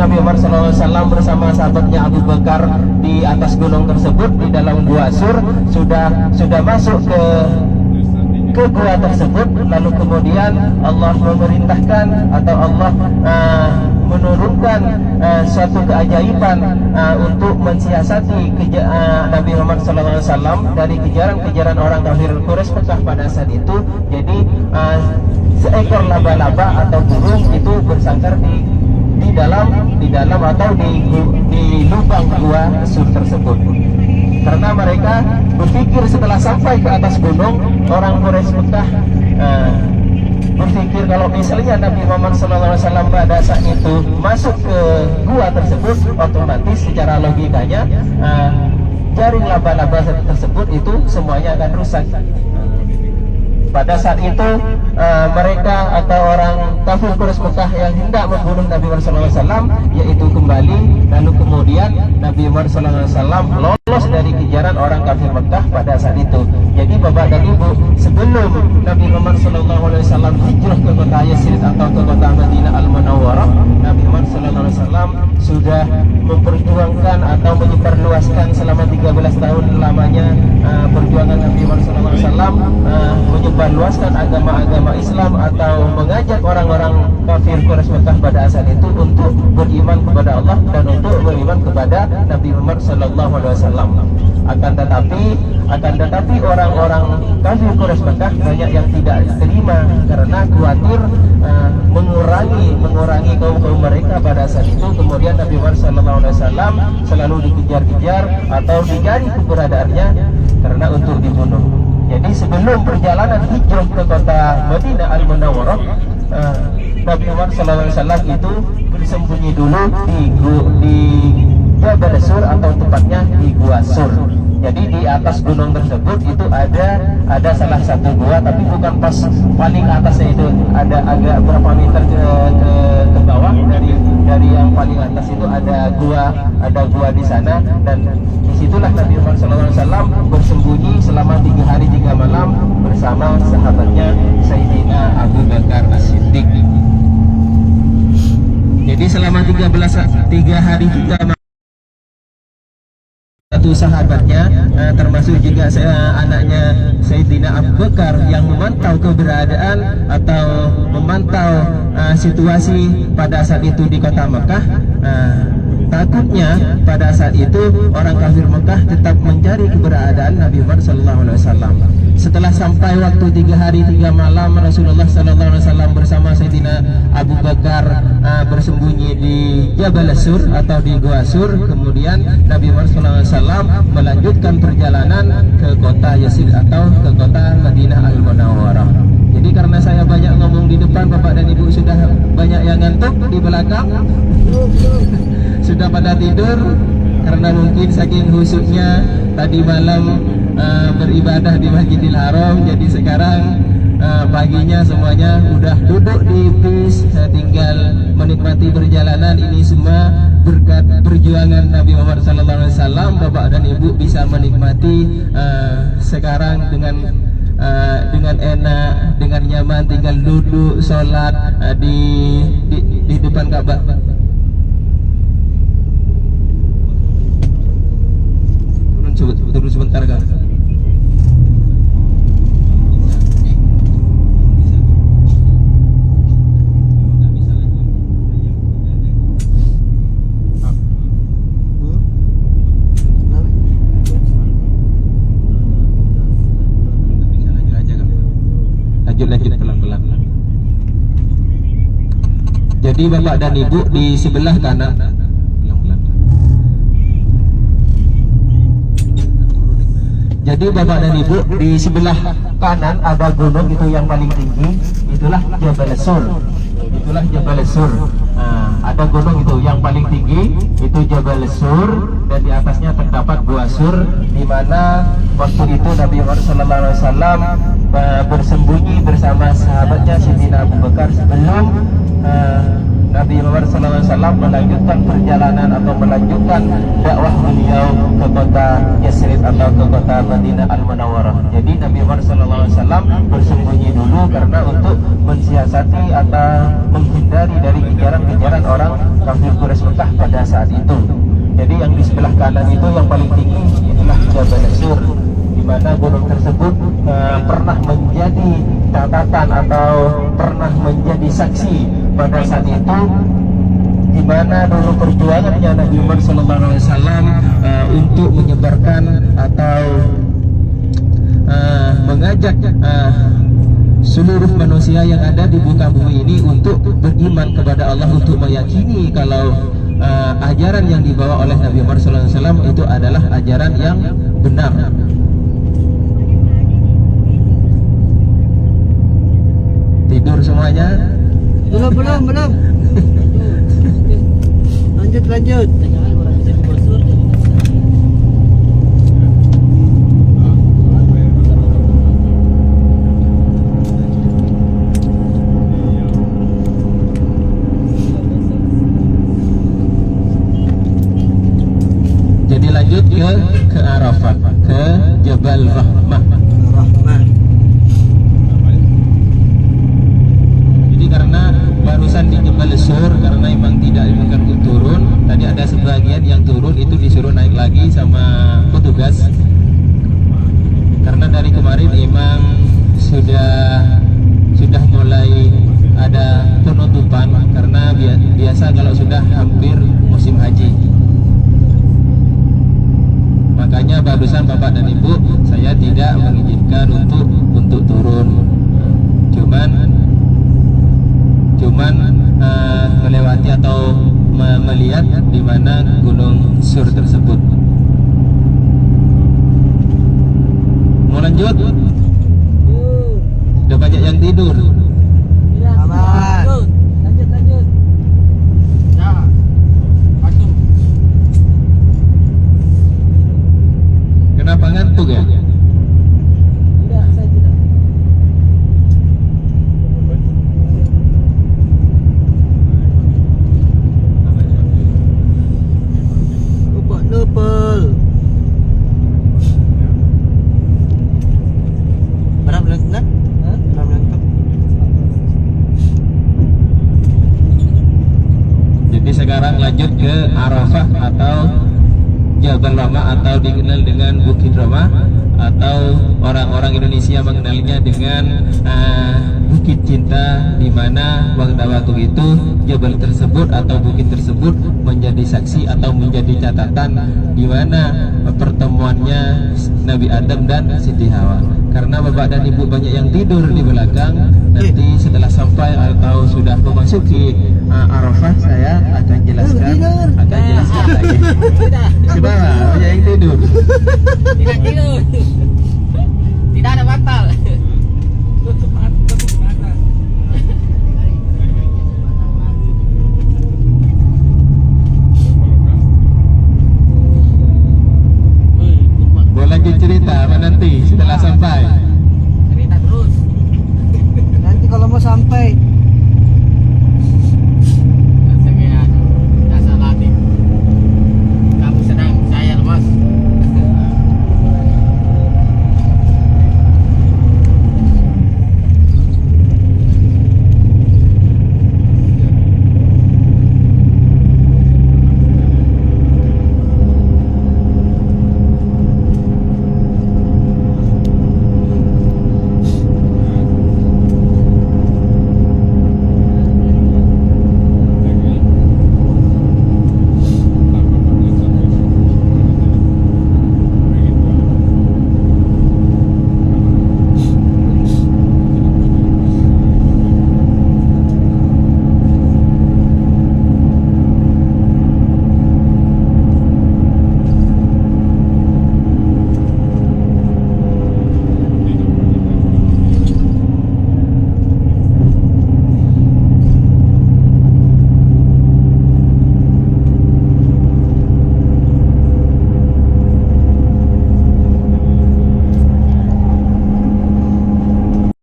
Nabi Muhammad SAW bersama sahabatnya Abu Bakar di atas gunung tersebut di dalam gua Sur, sudah masuk ke gua tersebut, lalu kemudian Allah memerintahkan atau Allah menurunkan suatu keajaiban untuk mensiasati Nabi Muhammad SAW dari kejaran-kejaran orang kafir Quraisy Mekah pada saat itu. Jadi seekor laba-laba atau burung itu bersangkar di dalam atau di lubang gua Sur tersebut. Karena mereka berpikir setelah sampai ke atas gunung, orang Quraisy Mekah berpikir kalau misalnya Nabi Muhammad SAW pada saat itu masuk ke gua tersebut, otomatis secara logikanya jaring laba-laba tersebut itu semuanya akan rusak. Pada saat itu mereka atau orang kafir Quraisy Mekah yang hendak membunuh Nabi Muhammad SAW yaitu kembali, lalu kemudian Nabi Muhammad SAW lolos dari kejaran orang kafir Mekah pada saat itu. Jadi Bapak dan Ibu, sebelum Nabi Muhammad SAW hijrah ke kota Yasrib atau ke kota Madinah Al-Munawwarah, Nabi Muhammad SAW sudah memperjuangkan atau menyebarluaskan selama 13 tahun lamanya perjuangan Nabi Muhammad SAW menyebarluaskan agama-agama Islam atau mengajak orang-orang kafir Quraisy Mekah pada saat itu untuk beriman kepada Allah dan untuk beriman kepada Nabi Muhammad SAW. Akan tetapi orang-orang kafir Quraisy Mekah banyak yang tidak terima karena khawatir mengurangi kaum mereka pada saat itu. Kemudian Nabi Muhammad SAW selalu dikejar-kejar atau dicari keberadaannya karena untuk dibunuh. Jadi sebelum perjalanan hijrah ke kota Madinah Al-Munawwarah, Nabi Muhammad SAW itu bersembunyi dulu di Jabal Sur atau tepatnya di Gua Sur. Jadi di atas gunung tersebut itu ada salah satu gua, tapi bukan pas paling atasnya, itu ada agak berapa meter ke bawah dari yang paling atas itu ada gua di sana, dan disitulah Nabi Muhammad SAW bersembunyi selama 3 hari 3 malam bersama sahabatnya Sayyidina Abu Bakar As-Siddiq. Jadi selama 3 hari 3 malam satu sahabatnya termasuk juga anaknya Sayyidina Abu Bakar yang memantau keberadaan atau memantau situasi pada saat itu di kota Mekah. Takutnya pada saat itu orang kafir Mekah tetap mencari keberadaan Nabi Muhammad SAW. Setelah sampai waktu 3 hari 3 malam Rasulullah SAW bersama Sayyidina Abu Bakar bersembunyi di Jabal Sur atau di Gua Sur. Kemudian Nabi Muhammad SAW melanjutkan perjalanan ke kota Yasrib atau ke kota Madinah Al-Munawwarah. Jadi karena saya banyak ngomong di depan, Bapak dan Ibu sudah banyak yang ngantuk di belakang. Sudah pada tidur karena mungkin saking khusyuknya tadi malam beribadah di Masjidil Haram. Jadi sekarang paginya semuanya udah duduk di bis, tinggal menikmati perjalanan ini semua berkat perjuangan Nabi Muhammad SAW. Bapak dan Ibu bisa menikmati sekarang dengan enak, dengan nyaman, tinggal duduk sholat di depan Ka'bah. Turun sebentar kan? Lanjut pelan-pelan. Jadi Bapak dan Ibu di sebelah kanan, jadi Bapak dan Ibu di sebelah kanan ada gunung itu yang paling tinggi, itulah Jabal Sur. Itulah Jabal Sur. Ada gunung itu yang paling tinggi, itu Jabal Sur, dan di atasnya terdapat Gua Sur, di mana waktu itu Nabi Muhammad SAW bersembunyi bersama sahabatnya Sayyidina Abu Bakar sebelum Nabi Muhammad SAW melanjutkan perjalanan atau melanjutkan dakwah beliau ke kota Yasrib atau ke kota Madinah Al-Munawwarah. Jadi Nabi Muhammad SAW bersembunyi dulu karena untuk mensiasati atau menghindari dari kejaran-kejaran orang kafir Quraisy Mekah pada saat itu. Jadi yang di sebelah kanan itu yang paling tinggi adalah Jabal Sur, di mana gunung tersebut pernah menjadi catatan atau pernah menjadi saksi pada saat itu, di mana dulu perjuangannya Nabi Muhammad SAW untuk menyebarkan atau mengajak seluruh manusia yang ada di muka bumi ini untuk beriman kepada Allah, untuk meyakini kalau ajaran yang dibawa oleh Nabi Muhammad SAW itu adalah ajaran yang benar. Tidur semuanya? Belum. Lanjut. Jadi lanjut ke Arafat, ke Jabal Rahmah. Jadi karena barusan di Jabal Sur, karena memang tidak diminta untuk turun, tadi ada sebagian yang turun itu disuruh naik lagi sama petugas. Karena dari kemarin memang sudah mulai ada penutupan, karena biasa kalau sudah hampir musim haji. Makanya barusan Bapak dan Ibu saya tidak mengizinkan untuk turun. Cuman melewati atau melihat di mana Gunung Sur tersebut. Mau lanjut? Sudah banyak yang tidur. Aman. Lanjut. Ya, masuk. Kenapa ngantuk ya? Tidak, saya tidak. Nupel. Berapa lanjut? Berapa lanjut? Jadi sekarang lanjut ke Arafah atau Jabal Rahmah atau dikenal dengan Bukit Rahmah, atau orang-orang Indonesia mengenalnya dengan Bukit Cinta, di mana waktu itu jabal tersebut atau bukit tersebut menjadi saksi atau menjadi catatan di mana pertemuannya Nabi Adam dan Siti Hawa. Karena Bapak dan Ibu banyak yang tidur di belakang, nanti setelah sampai atau sudah memasuki Arafah saya akan jelaskan lagi. Coba banyak yang tidur. Tidak tidur.